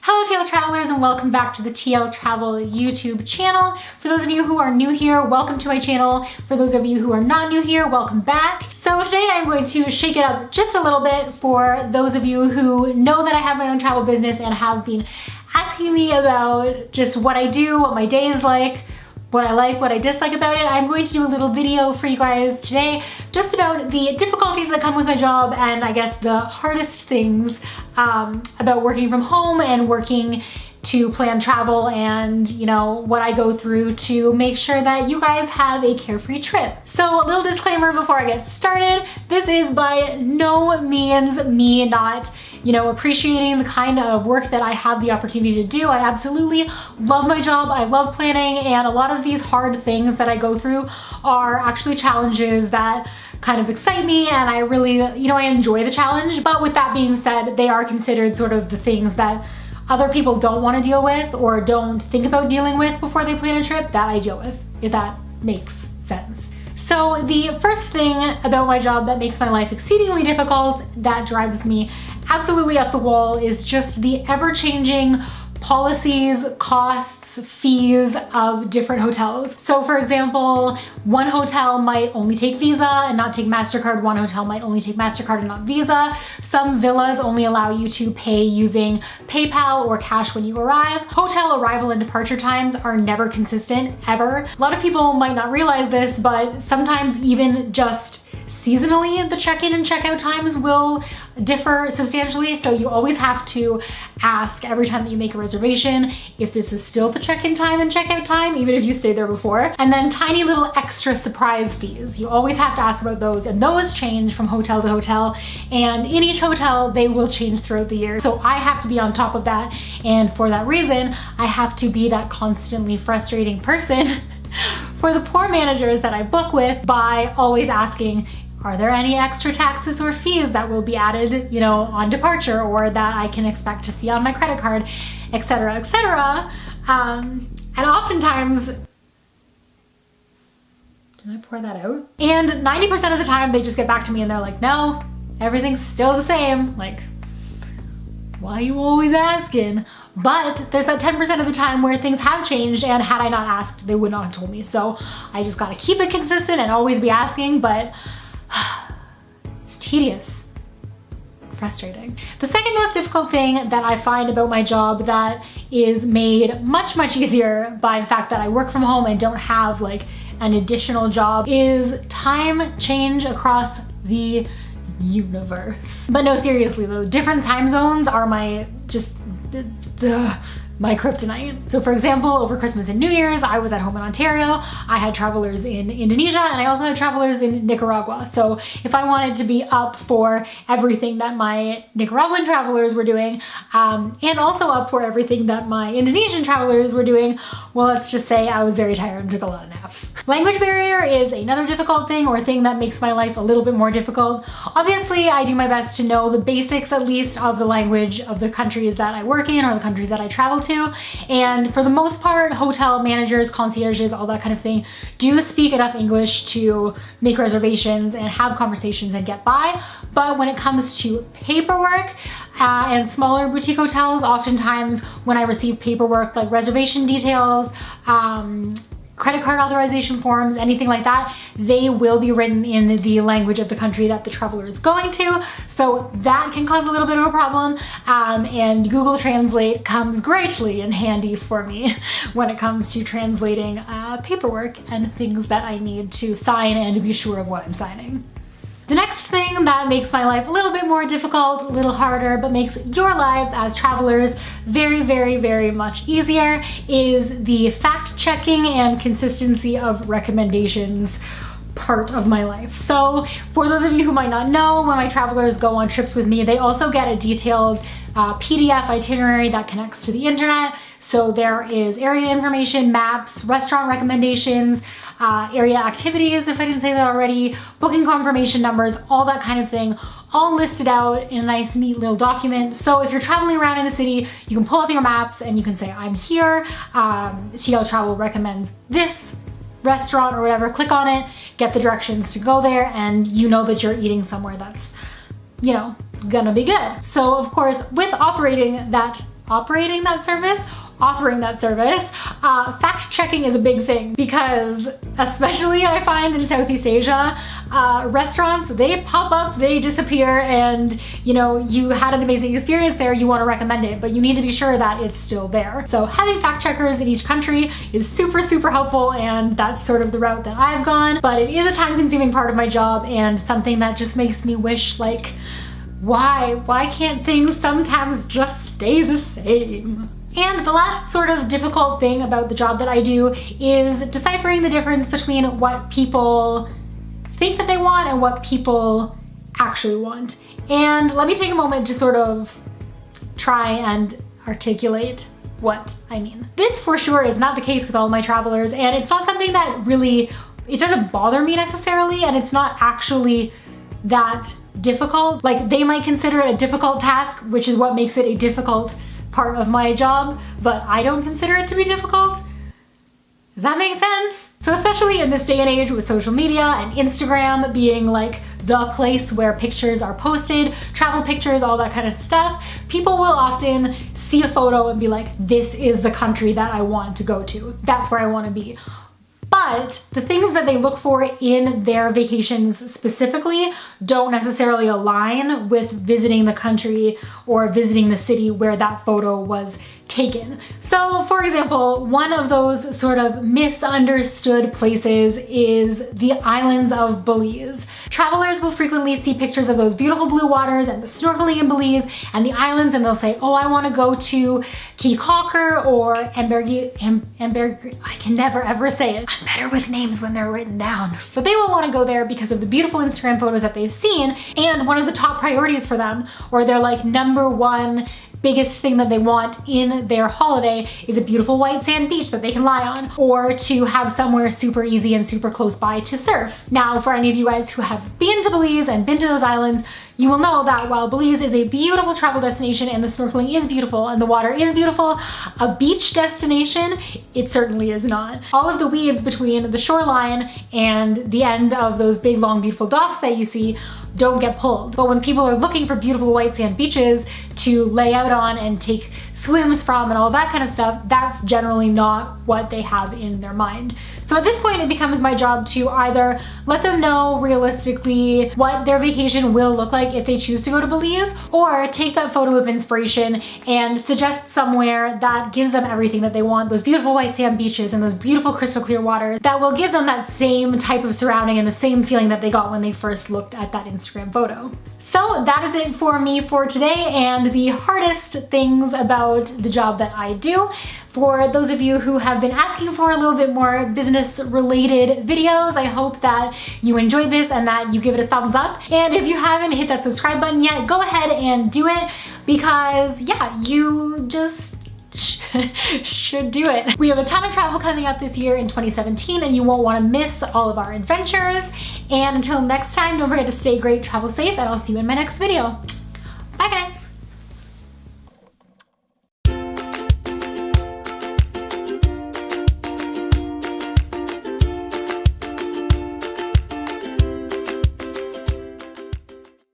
Hello TL Travelers and welcome back to the TL Travel YouTube channel. For those of you who are new here, welcome to my channel. For those of you who are not new here, welcome back. So today I'm going to shake it up just a little bit for those of you who know that I have my own travel business and have been asking me about just what I do, what my day is like, what I like, what I dislike about it. I'm going to do a little video for you guys today just about the difficulties that come with my job and I guess the hardest things about working from home and working to plan travel and, you know, what I go through to make sure that you guys have a carefree trip. So a little disclaimer before I get started, this is by no means me not, you know, appreciating the kind of work that I have the opportunity to do. I absolutely love my job. I love planning, and a lot of these hard things that I go through are actually challenges that kind of excite me, and I really, you know, I enjoy the challenge. But with that being said, they are considered sort of the things that other people don't want to deal with or don't think about dealing with before they plan a trip that I deal with, if that makes sense. So the first thing about my job that makes my life exceedingly difficult, that drives me absolutely up the wall, is just the ever-changing policies, costs, fees of different hotels. So for example, one hotel might only take Visa and not take MasterCard. One hotel might only take MasterCard and not Visa. Some villas only allow you to pay using PayPal or cash when you arrive. Hotel arrival and departure times are never consistent, ever. A lot of people might not realize this, but sometimes even just seasonally, the check-in and check-out times will differ substantially, so you always have to ask every time that you make a reservation if this is still the check-in time and check-out time, even if you stayed there before. And then tiny little extra surprise fees. You always have to ask about those, and those change from hotel to hotel, and in each hotel they will change throughout the year. So I have to be on top of that, and for that reason, I have to be that constantly frustrating person for the poor managers that I book with by always asking, are there any extra taxes or fees that will be added, you know, on departure, or that I can expect to see on my credit card, etc., etc. And oftentimes, did I pour that out? And 90% of the time they just get back to me and they're like, no, everything's still the same. Like, why are you always asking? But there's that 10% of the time where things have changed, and had I not asked, they would not have told me. So I just gotta keep it consistent and always be asking, but it's tedious, frustrating. The second most difficult thing that I find about my job that is made much, much easier by the fact that I work from home and don't have like an additional job is time change across the universe. But no, seriously though, different time zones are my my kryptonite. So for example, over Christmas and New Year's, I was at home in Ontario. I had travelers in Indonesia, and I also had travelers in Nicaragua. So if I wanted to be up for everything that my Nicaraguan travelers were doing, and also up for everything that my Indonesian travelers were doing, well, let's just say I was very tired and took a lot of naps. Language barrier is another difficult thing, or thing that makes my life a little bit more difficult. Obviously, I do my best to know the basics, at least, of the language of the countries that I work in or the countries that I travel to. And for the most part, hotel managers, concierges, all that kind of thing do speak enough English to make reservations and have conversations and get by. But when it comes to paperwork and smaller boutique hotels, oftentimes when I receive paperwork like reservation details, credit card authorization forms, anything like that, they will be written in the language of the country that the traveler is going to. So that can cause a little bit of a problem, and Google Translate comes greatly in handy for me when it comes to translating paperwork and things that I need to sign and to be sure of what I'm signing. The next thing that makes my life a little bit more difficult, a little harder, but makes your lives as travelers very, very, very much easier is the fact-checking and consistency of recommendations part of my life. So for those of you who might not know, when my travelers go on trips with me, they also get a detailed PDF itinerary that connects to the internet. So there is area information, maps, restaurant recommendations, area activities, if I didn't say that already, booking confirmation numbers, all that kind of thing, all listed out in a nice, neat little document. So if you're traveling around in the city, you can pull up your maps and you can say, I'm here, TL Travel recommends this restaurant or whatever, click on it, get the directions to go there, and you know that you're eating somewhere that's, you know, gonna be good. So of course, with operating that operating that service, offering that service, fact checking is a big thing because especially I find in Southeast Asia, restaurants, they pop up, they disappear, and you know, you had an amazing experience there, you want to recommend it, but you need to be sure that it's still there. So having fact checkers in each country is super, super helpful, and that's sort of the route that I've gone, but it is a time-consuming part of my job and something that just makes me wish, like, why can't things sometimes just stay the same? And the last sort of difficult thing about the job that I do is deciphering the difference between what people think that they want and what people actually want. And let me take a moment to sort of try and articulate what I mean. This for sure is not the case with all my travelers, and it's not something that really, it doesn't bother me necessarily, and it's not actually that difficult. Like, they might consider it a difficult task, which is what makes it a difficult part of my job, but I don't consider it to be difficult. Does that make sense? So especially in this day and age with social media and Instagram being like the place where pictures are posted, travel pictures, all that kind of stuff, people will often see a photo and be like, this is the country that I want to go to. That's where I want to be. But the things that they look for in their vacations specifically don't necessarily align with visiting the country or visiting the city where that photo was taken. So for example, one of those sort of misunderstood places is the islands of Belize. Travelers will frequently see pictures of those beautiful blue waters and the snorkeling in Belize and the islands, and they'll say, oh, I want to go to Key Cocker or I can never ever say it. I'm better with names when they're written down. But they will want to go there because of the beautiful Instagram photos that they've seen, and one of the top priorities for them, or their like number one biggest thing that they want in their holiday is a beautiful white sand beach that they can lie on, or to have somewhere super easy and super close by to surf. Now, for any of you guys who have been to Belize and been to those islands, you will know that while Belize is a beautiful travel destination and the snorkeling is beautiful and the water is beautiful, a beach destination, it certainly is not. All of the weeds between the shoreline and the end of those big, long, beautiful docks that you see don't get pulled. But when people are looking for beautiful white sand beaches to lay out on and take swims from and all that kind of stuff, that's generally not what they have in their mind. So at this point, it becomes my job to either let them know realistically what their vacation will look like if they choose to go to Belize, or take that photo of inspiration and suggest somewhere that gives them everything that they want, those beautiful white sand beaches and those beautiful crystal clear waters that will give them that same type of surrounding and the same feeling that they got when they first looked at that Instagram photo. So that is it for me for today and the hardest things about the job that I do. For those of you who have been asking for a little bit more business related videos, I hope that you enjoyed this and that you give it a thumbs up. And if you haven't hit that subscribe button yet, go ahead and do it, because yeah, you just should do it. We have a ton of travel coming up this year in 2017, and you won't want to miss all of our adventures. And until next time, don't forget to stay great, travel safe, and I'll see you in my next video. Bye guys.